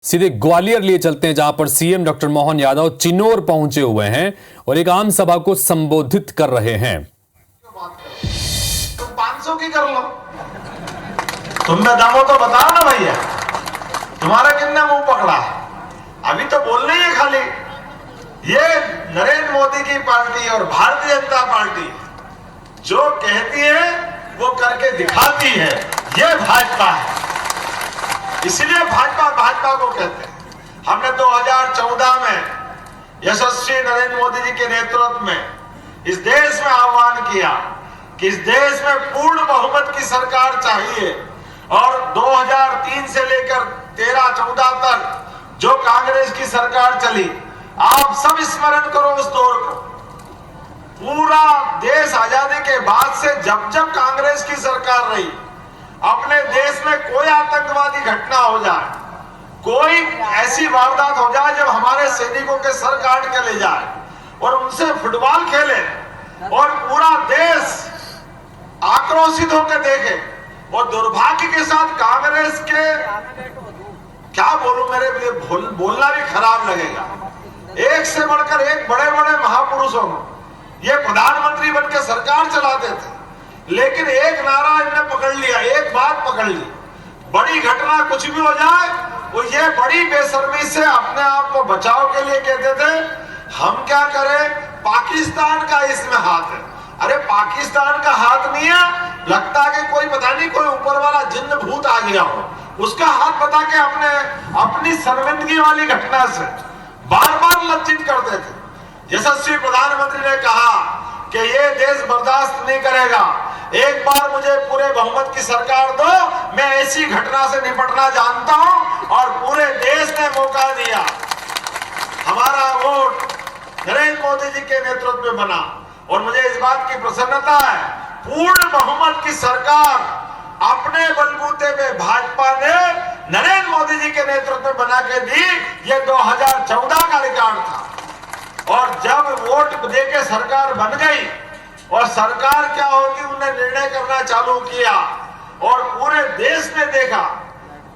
सीधे ग्वालियर लिए चलते हैं, जहां पर सीएम डॉक्टर मोहन यादव चिनोर पहुंचे हुए हैं और एक आम सभा को संबोधित कर रहे हैं। तुम 500 की कर लो, तुम में दम हो तो बताओ ना भैया, तुम्हारा कितना मुंह पकड़ा है? अभी तो बोलना ही है खाली। ये नरेंद्र मोदी की पार्टी और भारतीय जनता पार्टी जो कहती है वो करके दिखाती है, ये भाजपा है। इसलिए भाजपा को कहते हैं। हमने 2014 में यशस्वी नरेंद्र मोदी जी के नेतृत्व में इस देश में आह्वान किया कि इस देश में पूर्ण बहुमत की सरकार चाहिए, और 2003 से लेकर 13-14 तक जो कांग्रेस की सरकार चली, आप सब स्मरण करो उस दौर को। पूरा देश आजादी के बाद से जब जब कांग्रेस की सरकार रही, अपने देश में कोई आतंकवादी घटना हो जाए, कोई ऐसी वारदात हो जाए जब हमारे सैनिकों के सर काट के ले जाए और उनसे फुटबॉल खेले और पूरा देश आक्रोशित होकर देखे, और दुर्भाग्य के साथ कांग्रेस के, क्या बोलूं, मेरे लिए बोलना भी खराब लगेगा, एक से बढ़कर एक बड़े बड़े महापुरुषों को ये प्रधानमंत्री बनकर सरकार चलाते थे, लेकिन एक नारा इन्होंने पकड़ लिया, एक बात पकड़ ली, बड़ी घटना कुछ भी हो जाए वो ये बड़ी बेशर्मी से अपने आप को बचाव के लिए कहते थे हम क्या करें, पाकिस्तान का इसमें हाथ है। अरे पाकिस्तान का हाथ नहीं है, लगता है कि कोई पता नहीं कोई ऊपर वाला जिन्न भूत आ गया हो, उसका हाथ बता के अपनी शर्मिंदगी वाली घटना से बार बार लज्जित करते थे। यशस्वी प्रधानमंत्री ने कहा कि ये देश बर्दाश्त नहीं करेगा, एक बार मुझे पूरे बहुमत की सरकार दो, मैं ऐसी घटना से निपटना जानता हूं, और पूरे देश ने मौका दिया। हमारा वोट नरेंद्र मोदी जी के नेतृत्व में बना, और मुझे इस बात की प्रसन्नता है, पूर्ण बहुमत की सरकार अपने बलबूते पे भाजपा ने नरेंद्र मोदी जी के नेतृत्व में बना के दी। ये 2014 का रिकॉर्ड था, और जब वोट देके सरकार बन गई और सरकार क्या होगी उन्हें निर्णय करना चालू किया, और पूरे देश ने देखा,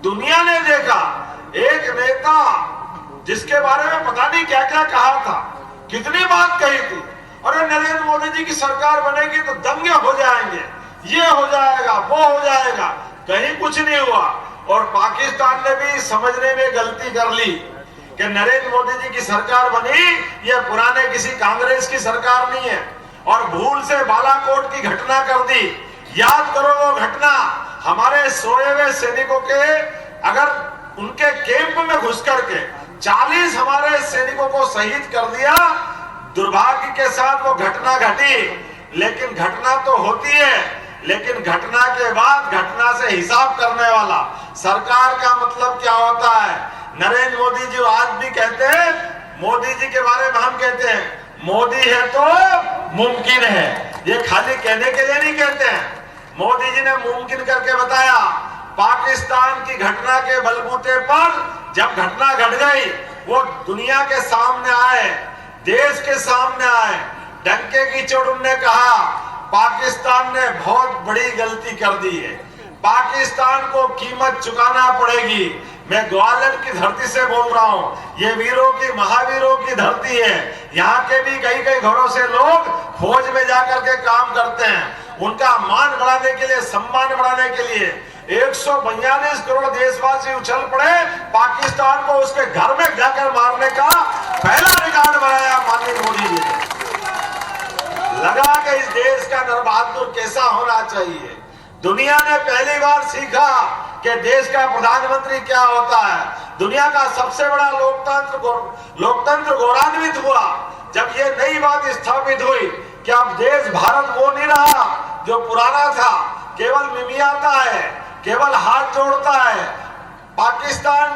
दुनिया ने देखा, एक नेता जिसके बारे में पता नहीं क्या क्या कहा था, कितनी बात कही थी, और नरेंद्र मोदी जी की सरकार बनेगी तो दंगे हो जाएंगे, ये हो जाएगा, वो हो जाएगा, कहीं कुछ नहीं हुआ। और पाकिस्तान ने भी समझने में गलती कर ली कि नरेंद्र मोदी जी की सरकार बनी, ये पुराने किसी कांग्रेस की सरकार नहीं है, और भूल से बालाकोट की घटना कर दी। याद करो वो घटना, हमारे सोए हुए सैनिकों के, अगर उनके कैंप में घुस करके 40 हमारे सैनिकों को शहीद कर दिया। दुर्भाग्य के साथ वो घटना घटी, लेकिन घटना तो होती है, लेकिन घटना के बाद घटना से हिसाब करने वाला सरकार का मतलब क्या होता है। नरेंद्र मोदी जी आज भी कहते हैं, मोदी जी के बारे में हम कहते हैं मोदी है तो मुमकिन है, ये खाली कहने के लिए नहीं कहते हैं, मोदी जी ने मुमकिन करके बताया। पाकिस्तान की घटना के बलबूते पर जब घटना घट गई, वो दुनिया के सामने आए, देश के सामने आए, डंके की चोट उन्होंने कहा पाकिस्तान ने बहुत बड़ी गलती कर दी है, पाकिस्तान को कीमत चुकाना पड़ेगी। मैं ग्वालियर की धरती से बोल रहा हूँ, ये वीरों की, महावीरों की धरती है। यहाँ के भी कई घरों से लोग फौज में जाकर के काम करते हैं, उनका मान बढ़ाने के लिए, सम्मान बढ़ाने के लिए 142 करोड़ देशवासी उछल पड़े, पाकिस्तान को उसके घर में जाकर मारने का पहला रिकॉर्ड बनाया माननीय मोदी जी ने। लगा कि इस देश का नरबहादुर कैसा होना चाहिए। दुनिया ने पहली बार सीखा कि देश का प्रधानमंत्री क्या होता है। दुनिया का सबसे बड़ा लोकतंत्र गौरवान्वित हुआ जब ये नई बात स्थापित हुई कि अब देश भारत वो नहीं रहा जो पुराना था, केवल मिमियाता है, केवल हाथ जोड़ता है, पाकिस्तान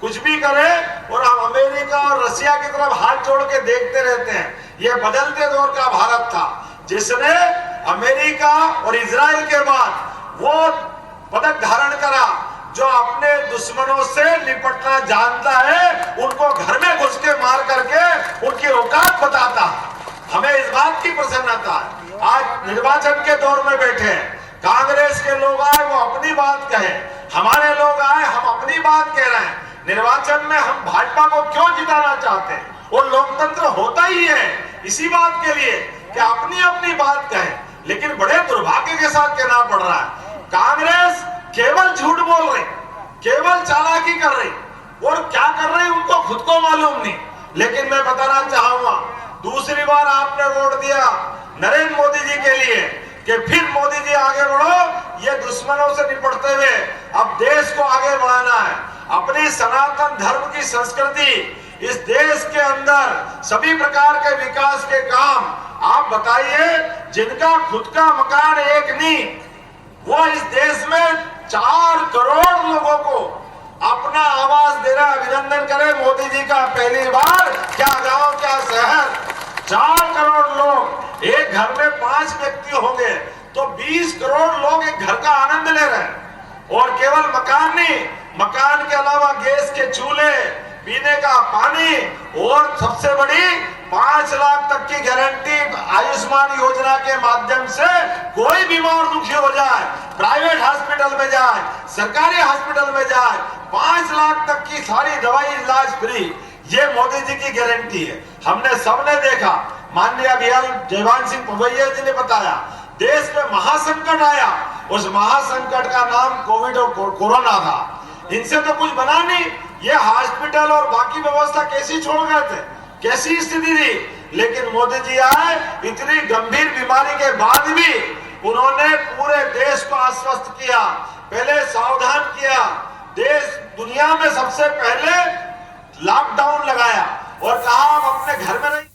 कुछ भी करे और हम अमेरिका और रशिया की तरफ हाथ जोड़ के देखते रहते हैं। ये बदलते दौर का भारत था जिसने अमेरिका और इजराइल के बाद वो पदक धारण करा जो अपने दुश्मनों से निपटना जानता है, उनको घर में घुस के मार करके उनकी औकात बताता है। हमें इस बात की प्रसन्नता है, आज निर्वाचन के दौर में बैठे हैं, कांग्रेस के लोग आए वो अपनी बात कहे, हमारे लोग आए हम अपनी बात कह रहे हैं। निर्वाचन में हम भाजपा को क्यों जिताना चाहते हैं? वो लोकतंत्र होता ही है इसी बात के लिए कि अपनी अपनी बात कहें, लेकिन बड़े दुर्भाग्य के साथ कहना पड़ रहा है कांग्रेस केवल झूठ बोल रही, केवल चालाकी कर रही, और क्या कर रही उनको खुद को मालूम नहीं। लेकिन मैं बताना चाहूंगा, दूसरी बार आपने वोट दिया नरेंद्र मोदी जी के लिए कि फिर मोदी जी आगे बढ़ो, ये दुश्मनों से निपटते हुए अब देश को आगे बढ़ाना है। अपनी सनातन धर्म की संस्कृति, इस देश के अंदर सभी प्रकार के विकास के काम आप बताइए, जिनका खुद का मकान एक नहीं, वो इस देश में 4 करोड़ लोगों को अपना आवास दे रहा। अभिनंदन करें मोदी जी का, पहली बार, क्या गांव क्या शहर, 4 करोड़ लोग, एक घर में 5 व्यक्ति होंगे तो 20 करोड़ लोग एक घर का आनंद ले रहे हैं। और केवल मकान नहीं, मकान के अलावा गैस के चूल्हे, पीने का पानी, और सबसे बड़ी 5 लाख तक की गारंटी आयुष्मान योजना के माध्यम से कोई बीमार दुखी हो जाए, प्राइवेट हॉस्पिटल में जाए, सरकारी हॉस्पिटल में जाए, 5 लाख तक की सारी दवाई इलाज फ्री, ये मोदी जी की गारंटी है। हमने सबने देखा, माननीय अभियान जयवान सिंह पवैया जी ने बताया, देश में महासंकट आया, उस महासंकट का नाम कोविड और कोरोना था। इनसे तो कुछ बना नहीं, ये हॉस्पिटल और बाकी व्यवस्था कैसी छोड़ गए थे, कैसी स्थिति थी। लेकिन मोदी जी आए, इतनी गंभीर बीमारी के बाद भी उन्होंने पूरे देश को आश्वस्त किया, पहले सावधान किया, देश दुनिया में सबसे पहले लॉकडाउन लगाया और कहा आप अपने घर में रहिए।